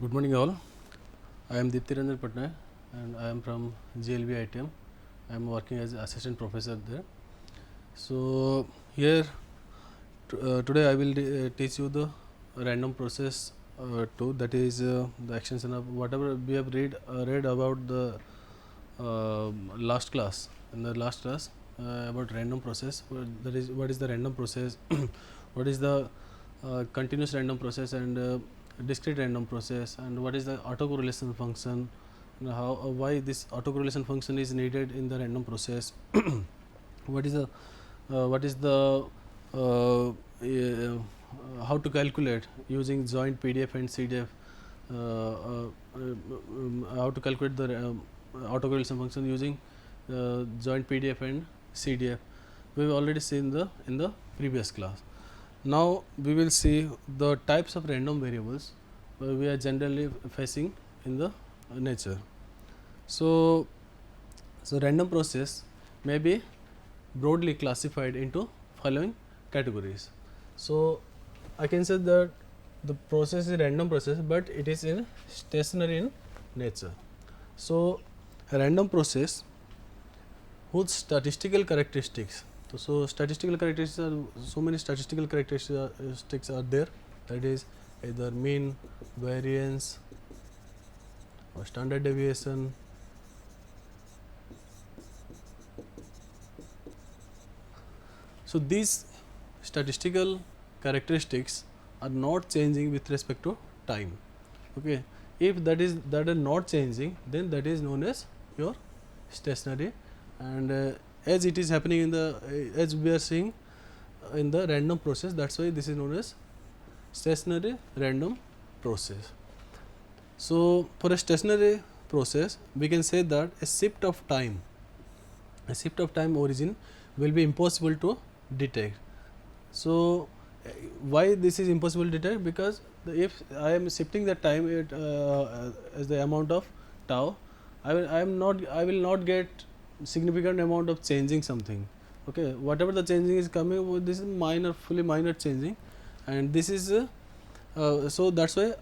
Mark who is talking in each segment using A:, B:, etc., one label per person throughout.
A: Good morning all. I am Deepti Ranjan Patnaik and I am from GLB ITM. I am working as assistant professor there. So here today I will teach you the random process 2, that is the extension of whatever we have read about the last class. In the last class about random process, that is what is the random process, what is the continuous random process and discrete random process, and what is the autocorrelation function, and how why this autocorrelation function is needed in the random process. What is the how to calculate using joint PDF and CDF, how to calculate the autocorrelation function using joint PDF and CDF. We have already seen in the previous class. Now we will see the types of random variables we are generally facing in the nature. So random process may be broadly classified into following categories. So I can say that the process is random process, but it is in stationary in nature. So a random process whose statistical characteristics, so statistical characteristics are, so many statistical characteristics are there, that is either mean, variance or standard deviation. So these statistical characteristics are not changing with respect to time. Okay, if that are not changing, then that is known as your stationary, and as it is happening in the as we are seeing in the random process, that's why this is known as stationary random process. So for a stationary process, we can say that a shift of time origin will be impossible to detect. So why this is impossible to detect? Because if I am shifting the time as the amount of tau, I will not get significant amount of changing something. Okay, whatever the changing is coming, this is fully minor changing, and this is so that's why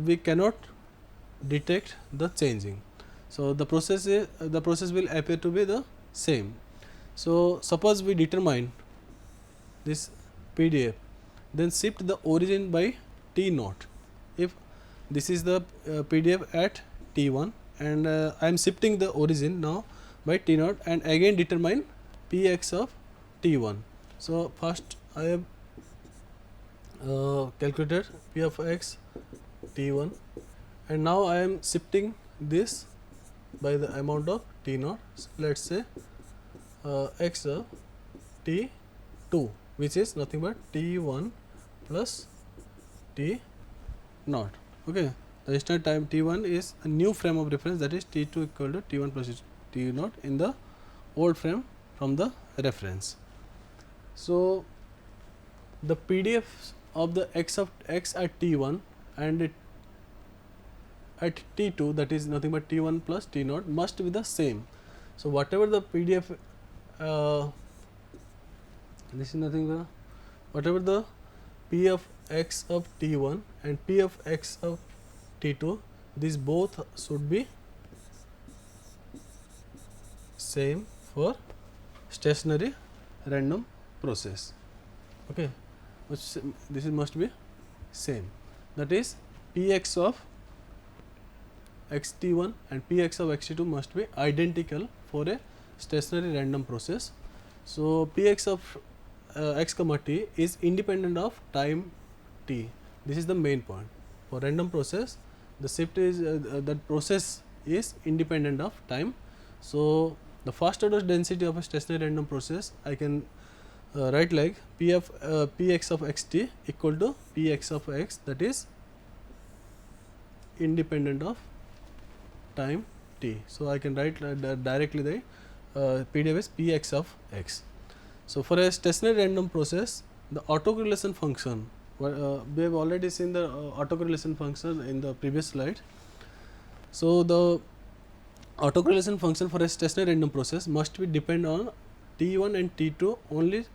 A: we cannot detect the changing. So the process will appear to be the same. So suppose we determine this PDF, then shift the origin by T naught. If this is the PDF at T1, and I am shifting the origin now by T naught, and again determine Px of T1. So first I have calculated P of x T1, and now I am shifting this by the amount of T naught. So let's say x of T2, which is nothing but T1 plus T naught. Okay, the instant time T1 is a new frame of reference, that is T2 equal to T1 plus T naught in the old frame from the reference. So the PDF of the x of x at T1 and at T2, that is nothing but T1 plus T naught, must be the same. So whatever the PDF this is nothing but whatever the P of x of T1 and P of x of T2, these both should be same for stationary random process. Okay, this must be same, that is Px of xt1 and Px of xt2 must be identical for a stationary random process. So Px of x comma t is independent of time t. This is the main point. For random process, the shift is that process is independent of time. So the first order density of a stationary random process I can write like Px of xt equal to Px of x, that is independent of time t. So I can write directly the PDF is Px of x. So for a stationary random process, the autocorrelation function, we have already seen the autocorrelation function in the previous slide. So the autocorrelation function for a stationary random process must be depend on T1 and T2 only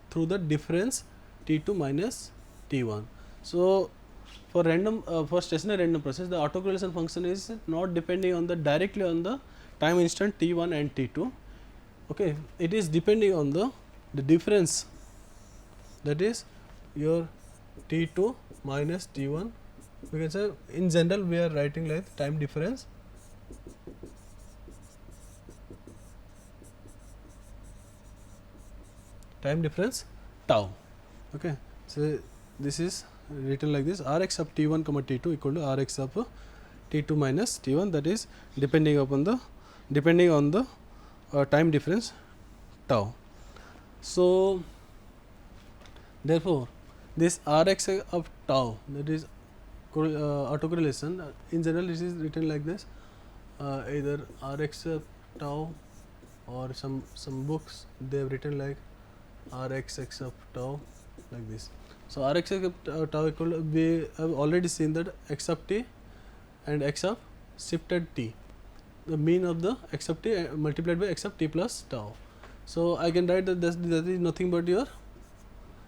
A: through the difference T2 minus T1. So for random for stationary random process, the autocorrelation function is not depending on the directly on the time instant t1 and t2. Okay, it is depending on the difference, that is your t2 minus t1. We can say in general we are writing like time difference tau. Okay, so this is written like this: Rx of t1 comma t2 equal to Rx of t2 minus t1, that is depending on the time difference tau. So therefore this Rx of tau, that is autocorrelation, in general this is written like this, either Rx of tau, or some books they have written like Rx of tau, like this. So Rx of tau equal to, we have already seen that x of t and x of shifted t, the mean of the x of t multiplied by x of t plus tau. So I can write that that is nothing but your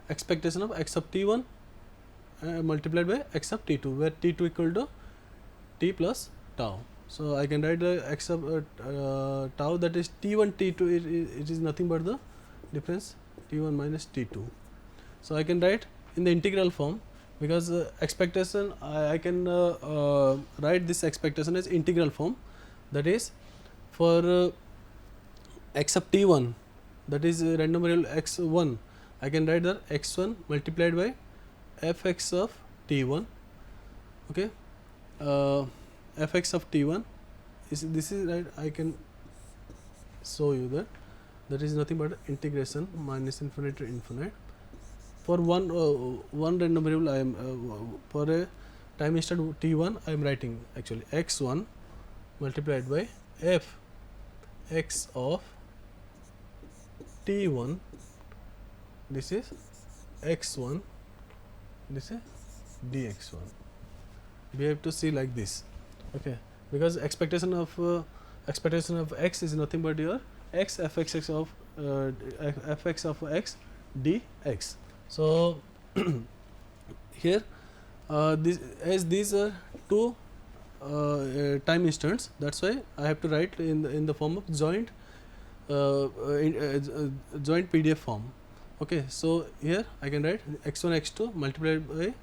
A: expectation of x of t1 multiplied by x of t2, where t2 equal to t plus tau. So I can write the x of tau, that is t1 t2, it is nothing but the difference t1 minus t2. So I can write in the integral form, because expectation I can write this expectation as integral form, that is for x of t1, that is random variable x1, I can write the x1 multiplied by fx of t1. Okay, fx of t1 is, this is right, I can show you that is nothing but integration minus infinite to infinite. For one random variable, I am for a time instant t1, I am writing actually x1 multiplied by f x of t1, this is x1, this is dx1. We have to see like this. Okay, because expectation of x is nothing but your x fx of fx of x dx. So here this, as these are two time instants, that's why I have to write in the form of joint joint PDF form. Okay, so here I can write x1 x2 multiplied by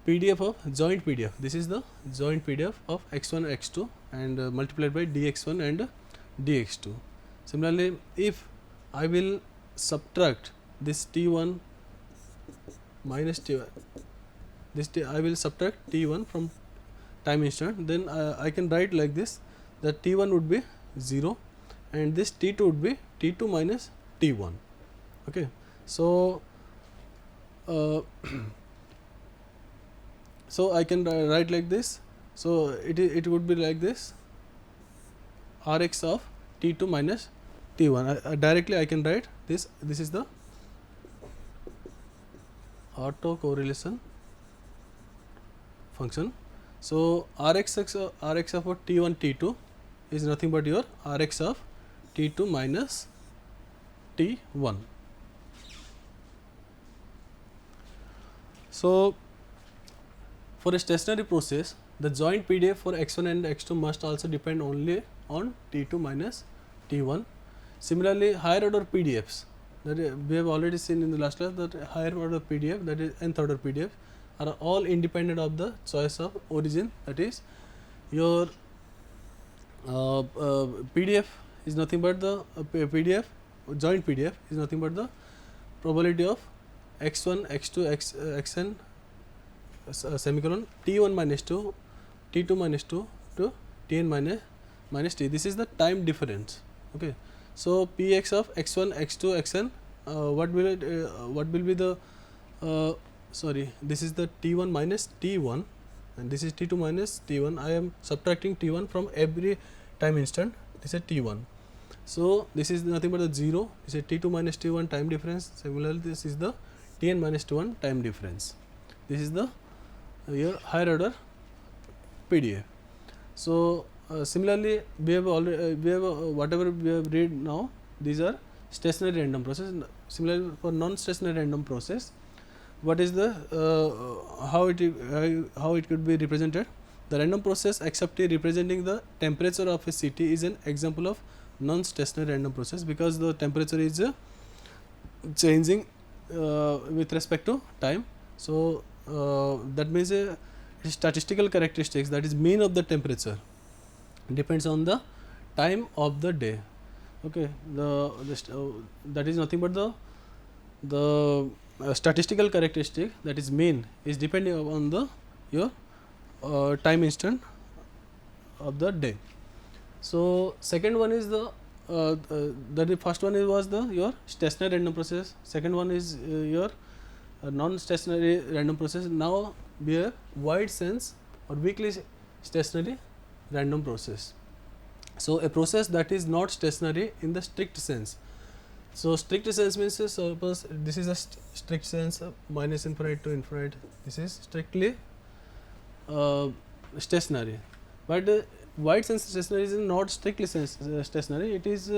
A: PDF of joint PDF. This is the joint PDF of x1 x2 and multiplied by dx1 and dx2. Similarly, if I will subtract this t1 minus t1, I will subtract t1 from time instant, then I can write like this, that t1 would be 0 and this t2 would be t2 minus t1. Okay, so so I can write like this. So it would be like this, Rx of t2 minus t1. Directly I can write this. This is the autocorrelation function. So Rx of t1 t2 is nothing but your Rx of t2 minus t1. So for a stationary process, the joint PDF for x1 and x2 must also depend only on t2 minus t1. Similarly, higher order PDFs, that we have already seen in the last class, that higher order PDF, that is nth order PDF, are all independent of the choice of origin. That is your PDF is nothing but the PDF joint PDF is nothing but the probability of x1 x2 xn semicolon t1 minus 2 t2 minus 2 to tn minus t. This is the time difference. Okay, so px of x1 x2 xn, what will be the sorry, this is the t1 minus t1 and this is t2 minus t1. I am subtracting t1 from every time instant. This is t1. So this is nothing but the 0. This is t2 minus t1 time difference. Similarly, this is the tn minus t1 time difference. This is the your higher order PDF. So similarly, we have already whatever we have read now, these are stationary random process. Similarly, for non-stationary random process, what is the how it could be represented. The random process except T representing the temperature of a city is an example of non-stationary random process, because the temperature is changing with respect to time. So that means statistical characteristics, that is mean of the temperature, depends on the time of the day. Okay, that is nothing but the statistical characteristic, that is mean, is depending on the your time instant of the day. So second one is the first one was the your stationary random process. Second one is your non-stationary random process. Now we have wide sense or weakly stationary random process. So a process that is not stationary in the strict sense. So strict sense means suppose this is a strict sense minus infinite to infinite. This is strictly stationary, but wide sense stationary is not strictly stationary. It is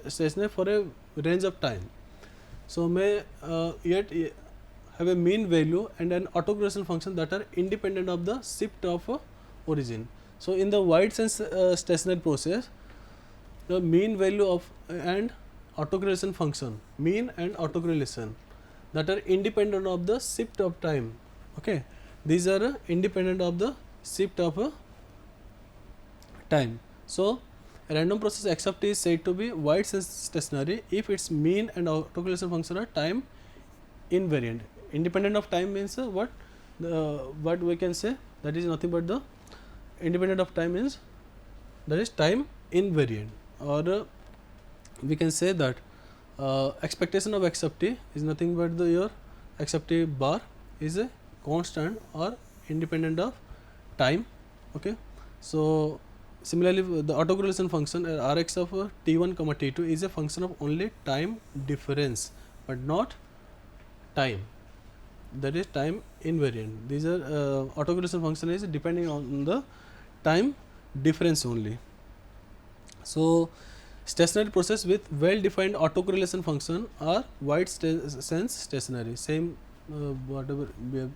A: stationary for a range of time. So may yet have a mean value and an autocorrelation function that are independent of the shift of origin. So in the wide sense stationary process, the mean value of and autocorrelation function, mean and autocorrelation, that are independent of the shift of time. Okay, these are independent of the shift of time. So a random process except is said to be wide sense stationary if its mean and autocorrelation function are time invariant. Independent of time means what we can say, that is nothing but the independent of time means that is time invariant, or we can say that expectation of except T is nothing but your except T bar is a constant or independent of time. Okay, so similarly the autocorrelation function Rx of T1 comma T2 is a function of only time difference but not time, that is time invariant. These are autocorrelation function is depending on the time difference only. So stationary process with well defined autocorrelation function are wide sense stationary, same whatever we have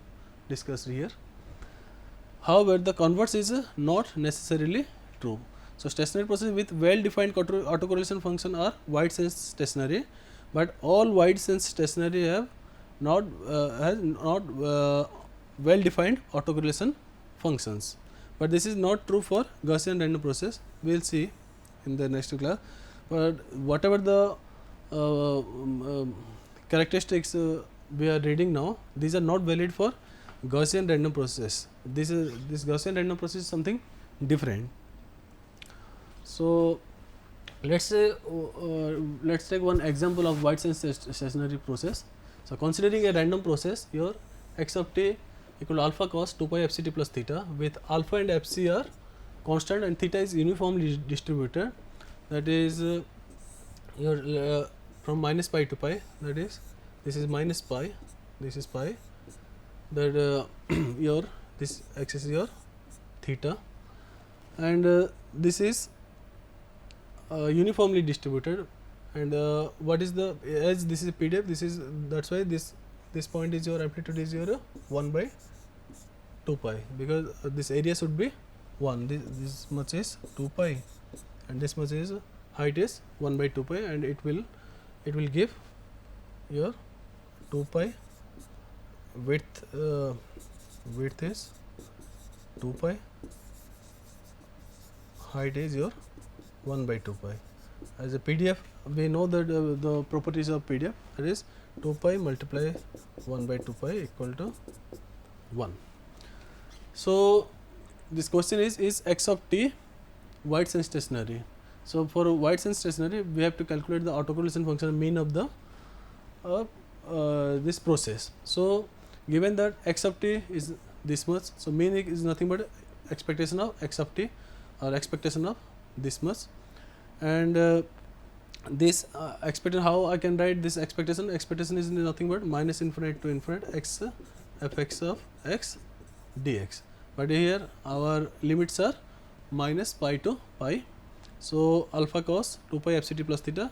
A: discussed here. However, the converse is not necessarily true. So stationary process with well defined autocorrelation function are wide sense stationary, but all wide sense stationary have not well defined autocorrelation functions. But this is not true for Gaussian random process. We will see in the next class. But whatever the characteristics we are reading now, these are not valid for Gaussian random process. This Gaussian random process is something different. So let's say let's take one example of wide sense stationary process. So considering a random process, your x of t equal to alpha cos 2 pi fct plus theta, with alpha and fc are constant and theta is uniformly distributed, that is your from minus pi to pi, that is this is minus pi, this is pi, that your this axis is your theta, and this is uniformly distributed, and what is the, as this is a PDF, this is, that's why this point is your amplitude is your 1 by 2 pi, because this area should be 1, this much is 2 pi and this much is height is 1 by 2 pi, and it will give your 2 pi, width is 2 pi, height is your 1 by 2 pi. As a PDF, we know that the properties of PDF, that is 2 pi multiply 1 by 2 pi equal to 1. So this question is x of t wide sense stationary. So for wide sense stationary, we have to calculate the autocorrelation function mean of the this process. So given that x of t is this much, so mean is nothing but expectation of x of t or expectation of this much, and this expectation, how I can write this expectation? Expectation is nothing but minus infinite to infinite x fx of x dx, but here our limits are minus pi to pi. So alpha cos 2 pi fct plus theta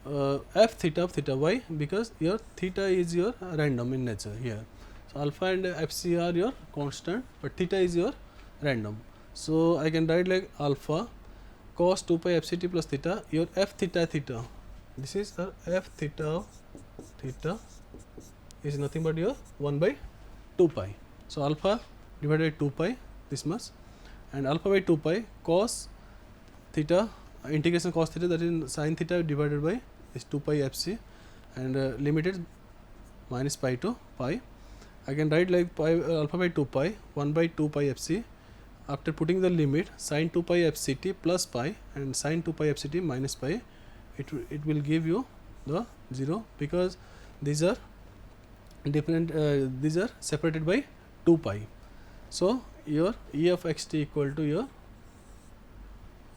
A: f theta of theta. Why? Because your theta is your random in nature here. So alpha and fc are your constant, but theta is your random. So I can write like alpha cos 2 pi fct plus theta. Your f theta theta, this is the f theta of theta is nothing but your 1 by 2 pi. So alpha divided by 2 pi, this much, and alpha by 2 pi cos theta, integration cos theta, that is sin theta divided by is 2 pi fc, and limit is minus pi to pi. I can write like pi alpha by 2 pi 1 by 2 pi fc. After putting the limit sin 2 pi fct plus pi and sin 2 pi fct minus pi, it will give you the 0, because these are different, these are separated by 2 pi. So your e of xt equal to your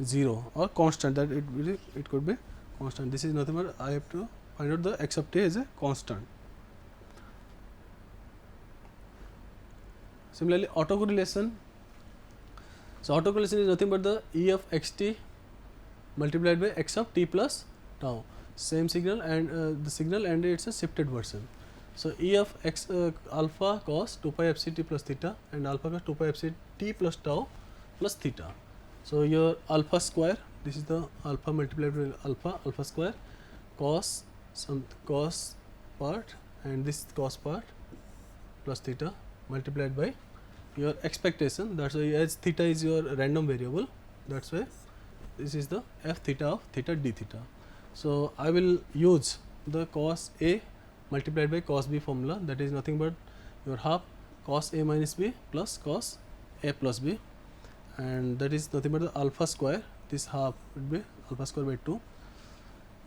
A: 0 or constant, that it could be constant. This is nothing but I have to find out the x of t as a constant. Similarly, autocorrelation. So autocorrelation is nothing but the e of xt multiplied by x of t plus tau. Same signal, and the signal, and it's a shifted version. So e of x alpha cos 2 pi fct plus theta and alpha cos 2 pi fct plus tau plus theta. So your alpha square, this is the alpha multiplied by alpha square, cos some cos part and this cos part plus theta multiplied by your expectation. That's why, as theta is your random variable, that's why this is the f theta of theta d theta. So I will use the cos a multiplied by cos b formula, that is nothing but your half cos a minus b plus cos a plus b, and that is nothing but the alpha square, this half would be alpha square by 2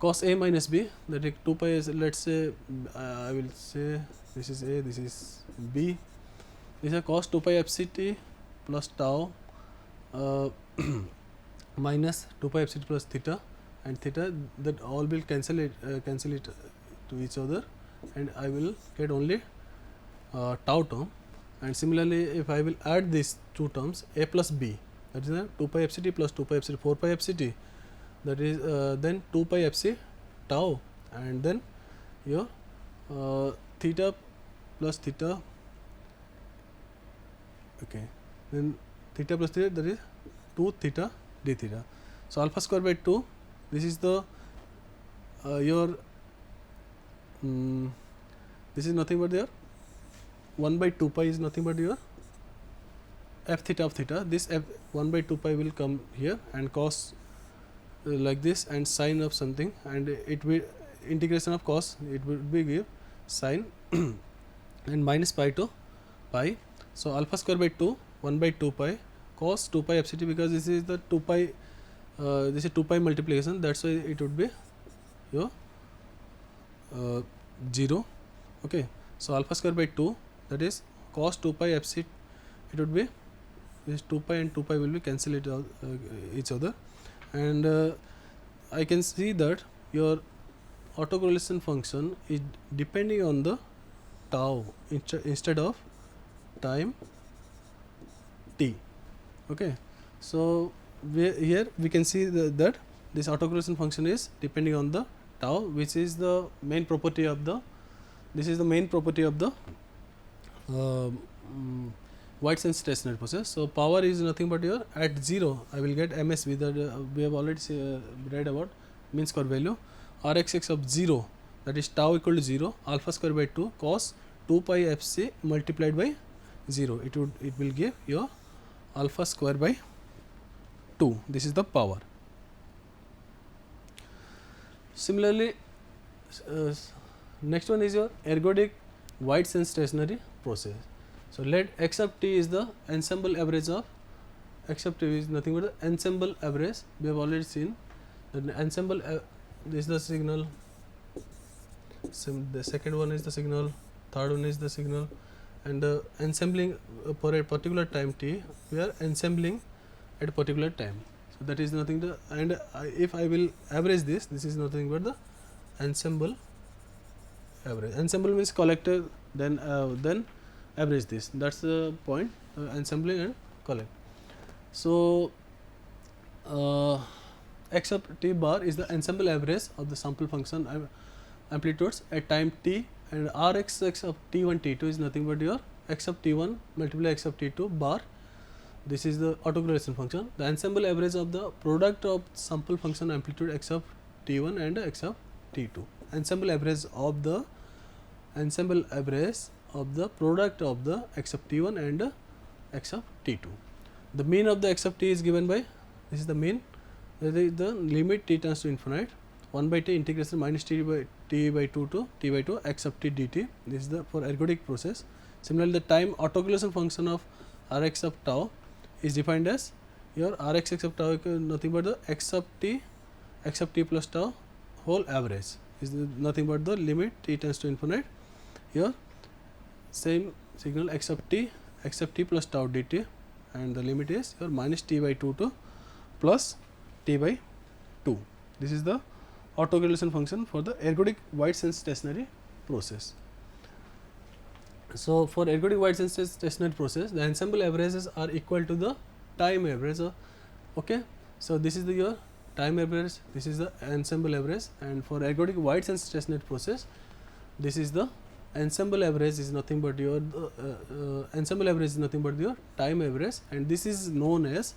A: cos a minus b, that is 2 pi is, let's say I will say this is a, this is b, this is cos 2 pi fct plus tau minus 2 pi fct plus theta and theta, that all will cancel it to each other, and I will get only tau term. And similarly, if I will add these two terms a plus b, that is 2 pi fct plus 2 pi fct 4 pi fct, that is then 2 pi fc tau, and then your theta plus theta, okay, then theta plus theta, that is 2 theta d theta. So alpha square by 2, this is the your this is nothing but your 1 by 2 pi is nothing but your f theta of theta. This f 1 by 2 pi will come here, and cos like this, and sine of something, and it will integration of cos, it will be give sine and minus pi to pi. So alpha square by 2 1 by 2 pi cos 2 pi fct, because this is the 2 pi this is 2 pi multiplication, that's why it would be your 0. Okay, so alpha square by 2, that is cos 2 pi fct, it would be this 2 pi and 2 pi will be cancel it out, each other, and I can see that your autocorrelation function is depending on the tau instead of time t. Okay, so here we can see that this autocorrelation function is depending on the tau, which is the main property of the, this is the main property of the White's stationary process. So power is nothing but your, at 0 I will get MSV, that we have already read about mean square value, Rxx of 0, that is tau equal to 0, alpha square by 2 cos 2 pi fc multiplied by 0, it will give your alpha square by 2. This is the power. Similarly, next one is your ergodic White's stationary process. So let x of t is the ensemble average of, x of t is nothing but the ensemble average. We have already seen that ensemble this is the signal, the second one is the signal, third one is the signal, and ensembling for a particular time t, we are ensembling at a particular time. So that is nothing to, and if I will average this, this is nothing but the ensemble average. Ensemble means collector, then average this, that's the point, ensembling and collect. So x of t bar is the ensemble average of the sample function amplitudes at time t, and Rx of t1 t2 is nothing but your x of t1 multiply x of t2 bar. This is the autocorrelation function. The ensemble average of the product of sample function amplitude x of t1 and x of t2. Ensemble average of the product of the x of t1 and x of t2. The mean of the x of t is given by, this is the mean, that is the limit t tends to infinite 1 by t integration minus t by 2 to t by 2 x of t dt. This is the for ergodic process. Similarly, the time autocorrelation function of Rx of tau is defined as your Rx x of tau equal nothing but the x of t plus tau whole average is nothing but the limit t tends to infinite your same signal x of t plus tau dt, and the limit is your minus t by 2 to plus t by 2. This is the autocorrelation function for the ergodic wide sense stationary process. So, for ergodic wide sense stationary process, the ensemble averages are equal to the time average. Okay. So, this is the your time average, this is the ensemble average, and for ergodic wide sense stationary process, this is the ensemble average is nothing but your time average, and this is known as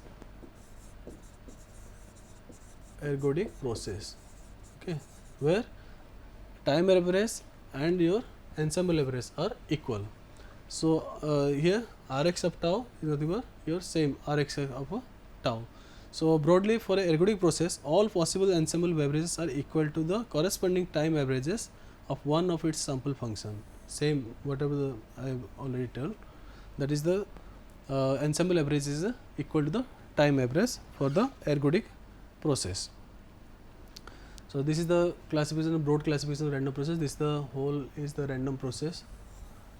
A: ergodic process. Okay, where time average and your ensemble average are equal. So, here Rx of tau is nothing but your same Rx of a tau. So, broadly for a ergodic process, all possible ensemble averages are equal to the corresponding time averages of one of its sample function. Same whatever I have already told, that is the ensemble average is equal to the time average for the ergodic process. So, this is the classification, broad classification of random process. This the whole is the random process,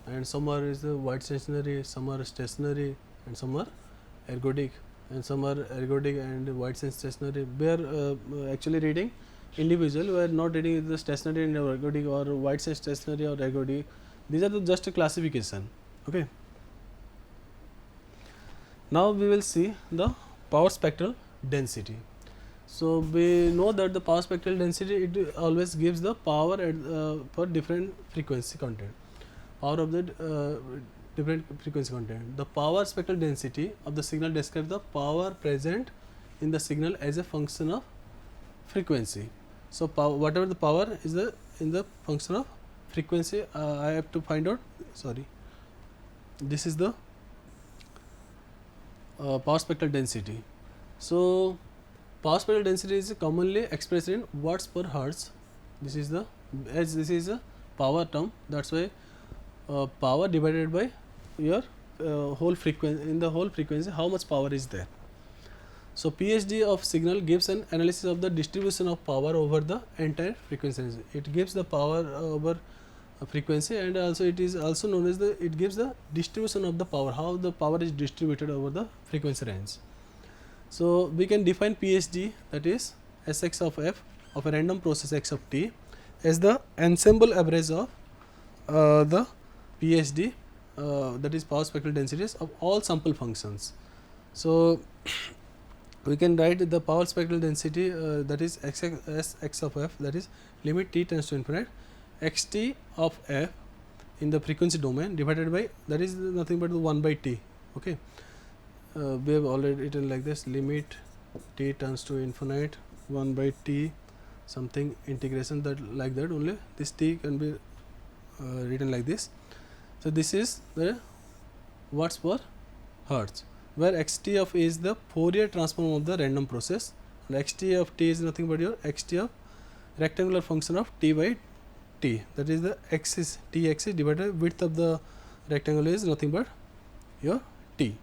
A: and some are is the wide stationary, some are stationary, and some are ergodic, and some are ergodic and wide sense stationary. We are actually reading individual, we are not reading the stationary and ergodic or wide sense stationary or ergodic. These are the just a classification. Okay. Now, we will see the power spectral density. So, we know that the power spectral density, it always gives the power at for different frequency content, power of the different frequency content. The power spectral density of the signal describes the power present in the signal as a function of frequency. So, whatever the power is in the function of frequency, I have to find out, sorry, this is the power spectral density. So, power spectral density is commonly expressed in watts per hertz. This is the, as this is a power term, that's why power divided by your whole frequency, in the whole frequency how much power is there. So, PSD of signal gives an analysis of the distribution of power over the entire frequency range. It gives the power over frequency, and also it is also known as the, it gives the distribution of the power, how the power is distributed over the frequency range. So, we can define PSD, that is Sx of f of a random process x of t, as the ensemble average of the PSD, that is power spectral densities of all sample functions. So, we can write the power spectral density that is x of f, that is limit t tends to infinite xt of f in the frequency domain divided by, that is nothing but the 1 by t. Okay. We have already written like this, limit t tends to infinite 1 by t something integration, that like that only this t can be written like this. So, this is the watts per hertz, where xt of a is the Fourier transform of the random process, and xt of t is nothing but your xt of rectangular function of t by t, that is the axis t axis divided width of the rectangle is nothing but your t.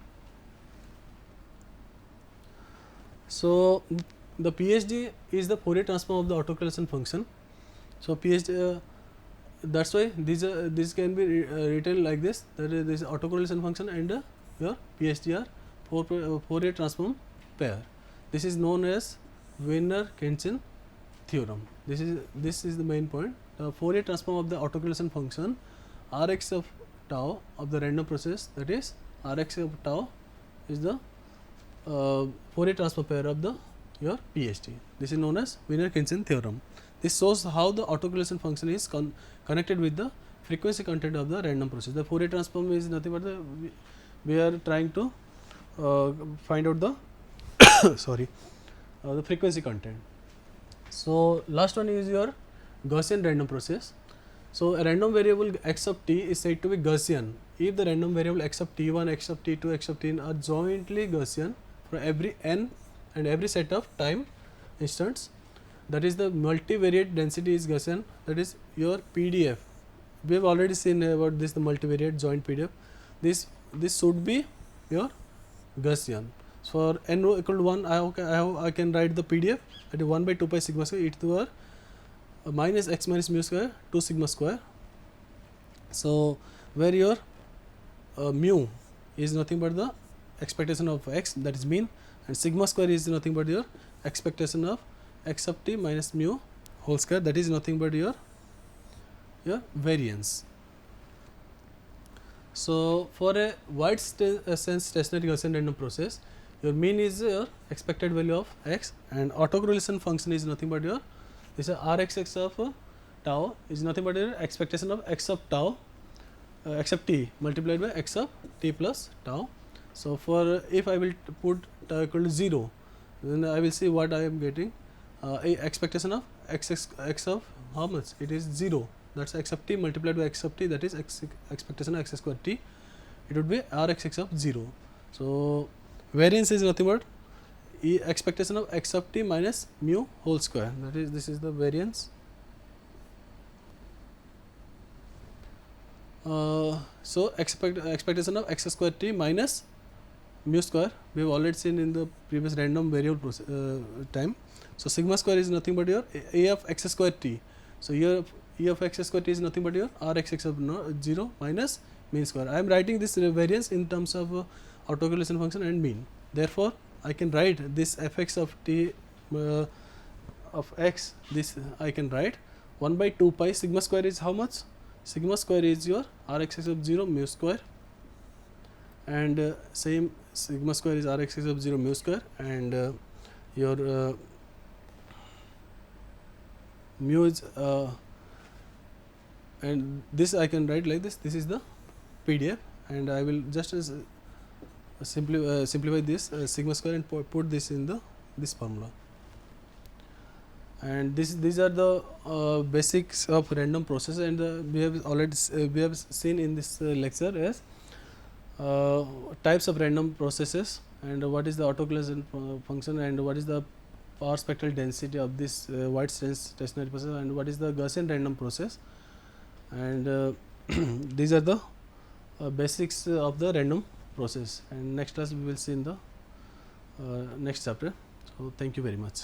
A: So, the PSD is the Fourier transform of the autocorrelation function. So, PSD that's why this can be written like this, that is this autocorrelation function and your PSD are Fourier transform pair. This is known as Wiener-Kenczi theorem. This is the main point. The Fourier transform of the autocorrelation function Rx of tau of the random process, that is Rx of tau is the Fourier transform pair of the your PHT. This is known as Wiener-Keynesian theorem. This shows how the autocorrelation function is connected with the frequency content of the random process. The Fourier transform is nothing but we are trying to find out the sorry the frequency content. So, last one is your Gaussian random process. So, a random variable x of t is said to be Gaussian if the random variable x of t1, x of t2, x of tn are jointly Gaussian for every n and every set of time instants. That is, the multivariate density is Gaussian, that is your PDF. We have already seen about this, the multivariate joint PDF. This should be your Gaussian. So, for n equal to 1, I can write the PDF, that is 1 by 2 pi sigma square e to the power minus x minus mu square 2 sigma square. So, where your mu is nothing but the expectation of x, that is mean, and sigma square is nothing but your expectation of x of t minus mu whole square, that is nothing but your variance. So, for a wide sense stationary Gaussian random process, your mean is your expected value of x, and autocorrelation function is nothing but your this is Rxx of tau is nothing but your expectation of x of tau x of t multiplied by x of t plus tau. So, for if I will put tau equal to 0, then I will see what I am getting a expectation of x of how much, it is 0, that is x of t multiplied by x of t, that is expectation of x square t, it would be Rxx of 0. So, variance is nothing but expectation of x of t minus mu whole square, that is this is the variance. So, expectation of x square t minus mu square we have already seen in the previous random variable time. So, sigma square is nothing but your a of x square t. So, here e of x square t is nothing but your Rxx of 0 minus mean square. I am writing this variance in terms of autocorrelation function and mean. Therefore, I can write this fx of t of x, this I can write 1 by 2 pi sigma square is how much? Sigma square is your Rxx of 0 mu square, and same sigma square is Rxx of 0 mu square, and your mu is and this I can write like this. This is the PDF, and I will just simplify this sigma square and put this in this formula. And these are the basics of random process, and we have already we have seen in this lecture as types of random processes, and what is the autocorrelation function, and what is the power spectral density of this wide sense stationary process, and what is the Gaussian random process, and these are the basics of the random process. And next class we will see in the next chapter. So, thank you very much.